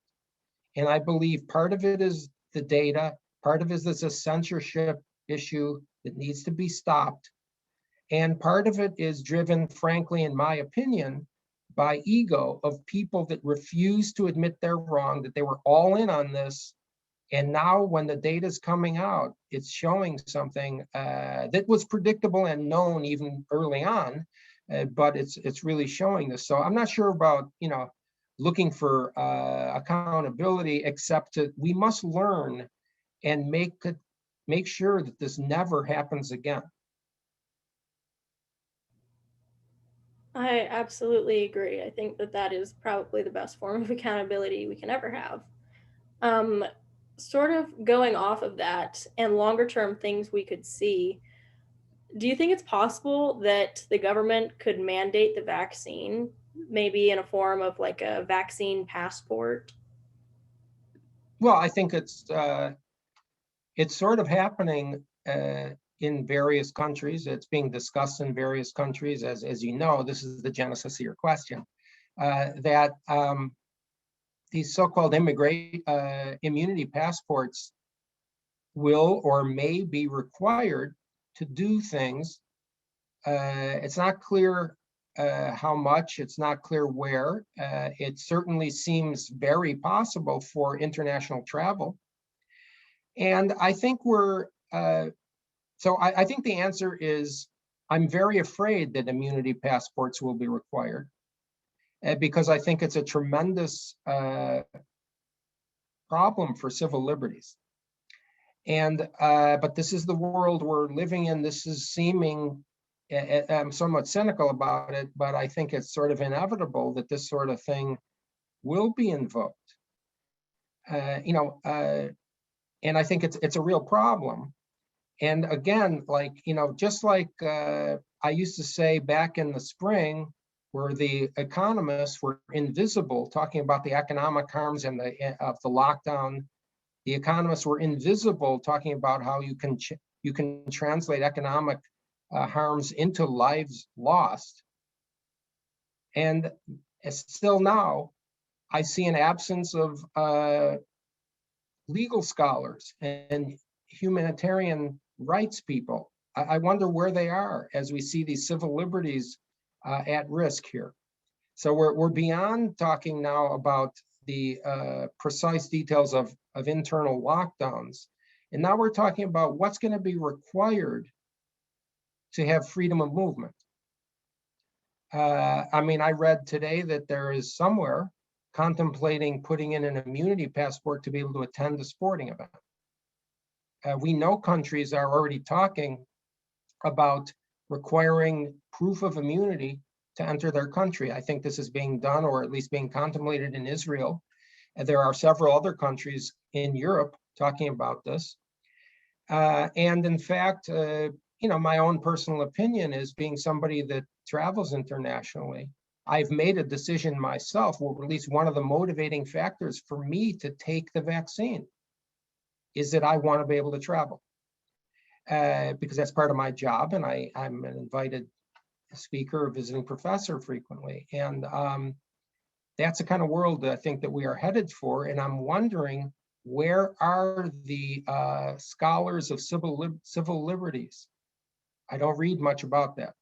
And I believe part of it is the data, part of it is a censorship issue that needs to be stopped. And part of it is driven, frankly, in my opinion, by ego of people that refuse to admit they're wrong, that they were all in on this. And now when the data is coming out, it's showing something that was predictable and known even early on, but it's really showing this. So I'm not sure about, looking for accountability, except we must learn and make sure that this never happens again. I absolutely agree. I think that is probably the best form of accountability we can ever have. Sort of going off of that and longer term things we could see, do you think it's possible that the government could mandate the vaccine, maybe in a form of like a vaccine passport? Well, I think it's sort of happening in various countries. It's being discussed in various countries. As you know, this is the genesis of your question, that these so-called immunity passports will or may be required to do things. It's not clear how much, it's not clear where. It certainly seems very possible for international travel. And I think I think the answer is, I'm very afraid that immunity passports will be required, because I think it's a tremendous problem for civil liberties. And but this is the world we're living in. This is seeming, I'm somewhat cynical about it, but I think it's sort of inevitable that this sort of thing will be invoked. And I think it's a real problem. And again, like, just like I used to say back in the spring, where the economists were invisible, talking about the economic harms and of the lockdown. The economists were invisible, talking about how you can translate economic harms into lives lost. And still now, I see an absence of legal scholars and humanitarian rights people. I wonder where they are as we see these civil liberties at risk here. So we're beyond talking now about the precise details of internal lockdowns. And now we're talking about what's going to be required to have freedom of movement. I mean, I read today that there is somewhere contemplating putting in an immunity passport to be able to attend a sporting event. We know countries are already talking about requiring proof of immunity to enter their country. I think this is being done, or at least being contemplated, in Israel. And there are several other countries in Europe talking about this. And in fact, my own personal opinion is, being somebody that travels internationally, I've made a decision myself, or at least one of the motivating factors for me to take the vaccine is that I want to be able to travel. Because that's part of my job, and I'm an invited speaker or visiting professor frequently. And that's the kind of world that I think that we are headed for. And I'm wondering, where are the scholars of civil liberties? I don't read much about that.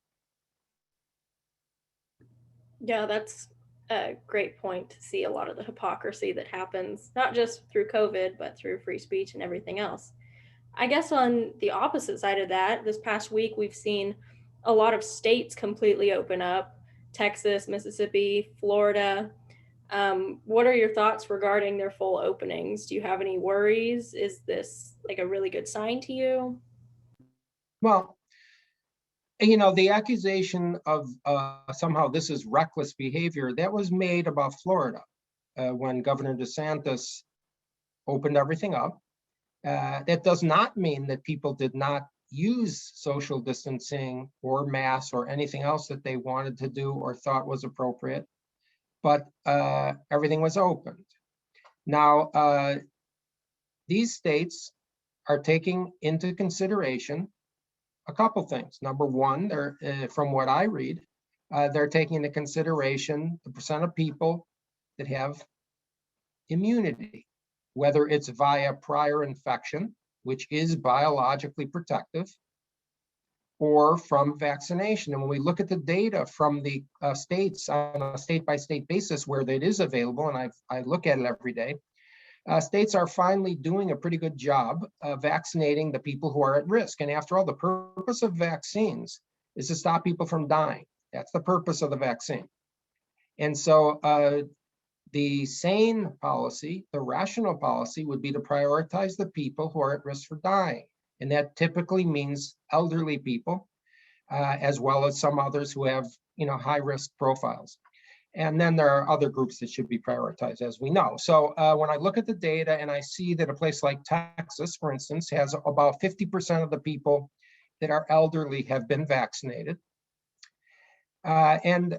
Yeah, that's a great point, to see a lot of the hypocrisy that happens, not just through COVID, but through free speech and everything else. I guess on the opposite side of that, this past week, we've seen a lot of states completely open up: Texas, Mississippi, Florida. What are your thoughts regarding their full openings? Do you have any worries? Is this like a really good sign to you? Well, the accusation of somehow this is reckless behavior, that was made about Florida when Governor DeSantis opened everything up. That does not mean that people did not use social distancing or masks or anything else that they wanted to do or thought was appropriate, but everything was opened. Now, these states are taking into consideration a couple things. Number one, they're, from what I read, they're taking into consideration the percent of people that have immunity, whether it's via prior infection, which is biologically protective, or from vaccination. And when we look at the data from the states on a state-by-state basis where it is available, and I look at it every day, states are finally doing a pretty good job of vaccinating the people who are at risk. And after all, the purpose of vaccines is to stop people from dying. That's the purpose of the vaccine. And so the sane policy, the rational policy, would be to prioritize the people who are at risk for dying. And that typically means elderly people, as well as some others who have, high risk profiles. And then there are other groups that should be prioritized, as we know. So when I look at the data and I see that a place like Texas, for instance, has about 50% of the people that are elderly have been vaccinated. And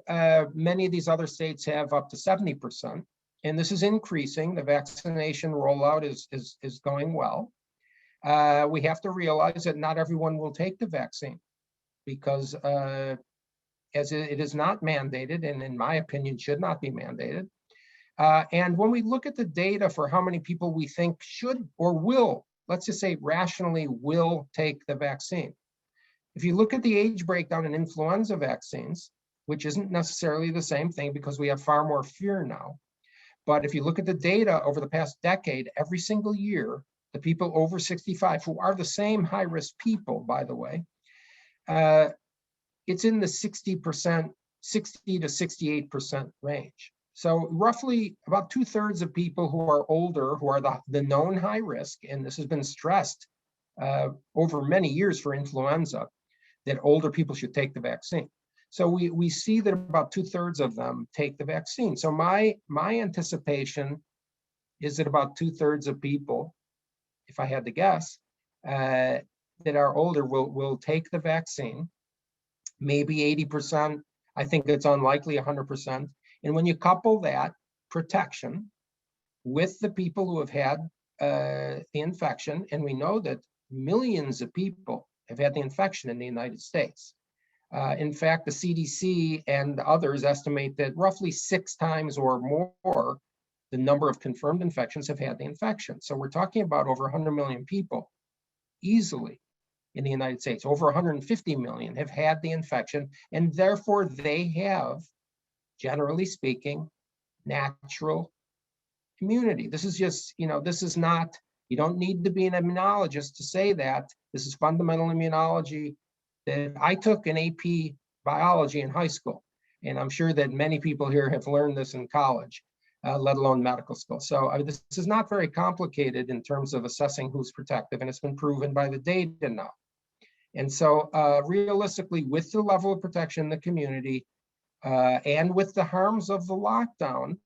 many of these other states have up to 70%. And this is increasing. The vaccination rollout is going well. We have to realize that not everyone will take the vaccine, because as it is not mandated, and in my opinion should not be mandated. And when we look at the data for how many people we think should or will, let's just say rationally will take the vaccine. If you look at the age breakdown in influenza vaccines, which isn't necessarily the same thing because we have far more fear now, but if you look at the data over the past decade, every single year, the people over 65, who are the same high-risk people, by the way, it's in the 60% to 68% range. So roughly about 2/3 of people who are older, who are the known high risk, and this has been stressed over many years for influenza, that older people should take the vaccine. So we see that about 2/3 of them take the vaccine. So my anticipation is that about 2/3 of people, if I had to guess, that are older will take the vaccine. Maybe 80%. I think it's unlikely 100%. And when you couple that protection with the people who have had the infection, and we know that millions of people have had the infection in the United States. In fact, the CDC and others estimate that roughly 6 times or more the number of confirmed infections have had the infection. So we're talking about over 100 million people easily in the United States. Over 150 million have had the infection, and therefore they have, generally speaking, natural immunity. This is just, this is not, you don't need to be an immunologist to say that. This is fundamental immunology that I took in AP biology in high school. And I'm sure that many people here have learned this in college, let alone medical school. So this is not very complicated in terms of assessing who's protective, and it's been proven by the data now. And so realistically, with the level of protection in the community and with the harms of the lockdown,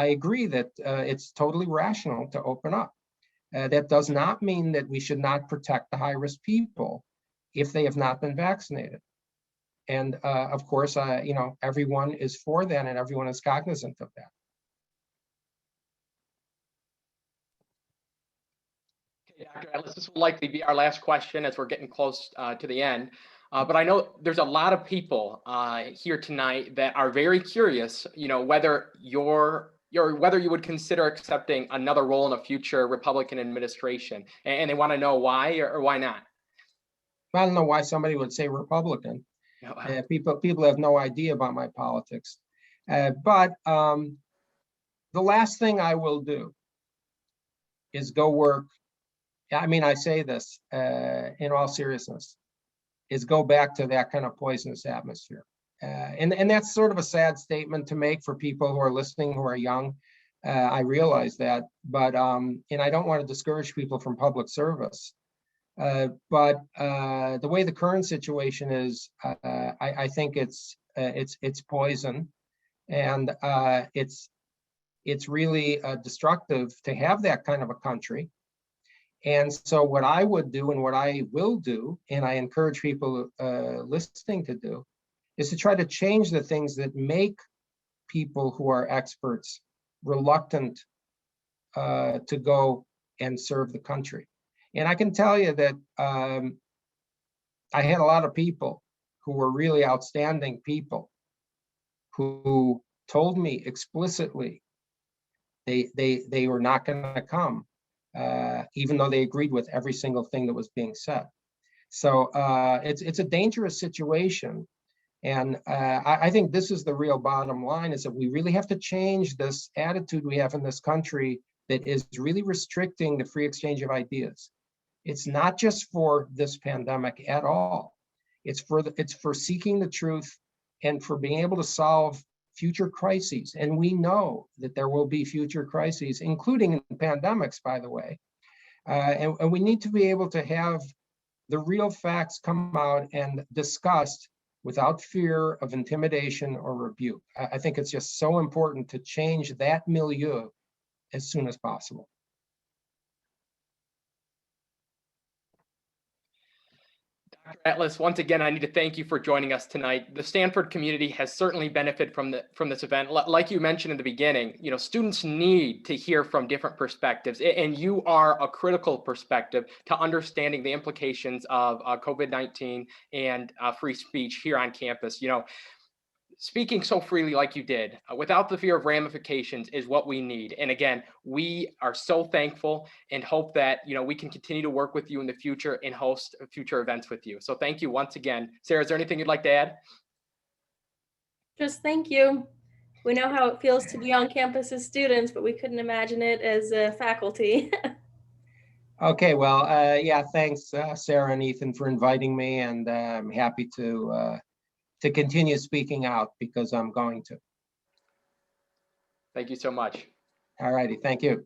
I agree that it's totally rational to open up. That does not mean that we should not protect the high-risk people if they have not been vaccinated. And of course, everyone is for that, and everyone is cognizant of that. Okay, Dr. Atlas, this will likely be our last question as we're getting close to the end. But I know there's a lot of people here tonight that are very curious, whether whether you would consider accepting another role in a future Republican administration, and they want to know why or why not. I don't know why somebody would say Republican. People have no idea about my politics. But the last thing I will do is go work. I mean, I say this in all seriousness, is go back to that kind of poisonous atmosphere. And that's sort of a sad statement to make for people who are listening, who are young. I realize that, but and I don't want to discourage people from public service. But the way the current situation is, I think it's poison, and it's really destructive to have that kind of a country. And so what I would do and what I will do, and I encourage people listening to do, is to try to change the things that make people who are experts reluctant to go and serve the country. And I can tell you that I had a lot of people who were really outstanding people who told me explicitly they were not going to come, even though they agreed with every single thing that was being said. So it's a dangerous situation. And I think this is the real bottom line, is that we really have to change this attitude we have in this country that is really restricting the free exchange of ideas. It's not just for this pandemic at all. It's for seeking the truth and for being able to solve future crises. And we know that there will be future crises, including pandemics, by the way. And we need to be able to have the real facts come out and discussed without fear of intimidation or rebuke. I think it's just so important to change that milieu as soon as possible. Dr. Atlas, once again, I need to thank you for joining us tonight. The Stanford community has certainly benefited from this event. Like you mentioned in the beginning, students need to hear from different perspectives, and you are a critical perspective to understanding the implications of COVID-19 and free speech here on campus. Speaking so freely like you did, without the fear of ramifications, is what we need. And again, we are so thankful and hope that we can continue to work with you in the future and host future events with you. So thank you once again. Sarah, is there anything you'd like to add? Just thank you. We know how it feels to be on campus as students, but we couldn't imagine it as a faculty. Okay, well, yeah, thanks, Sarah and Ethan, for inviting me, and I'm happy to to continue speaking out because I'm going to. Thank you so much. All righty, thank you.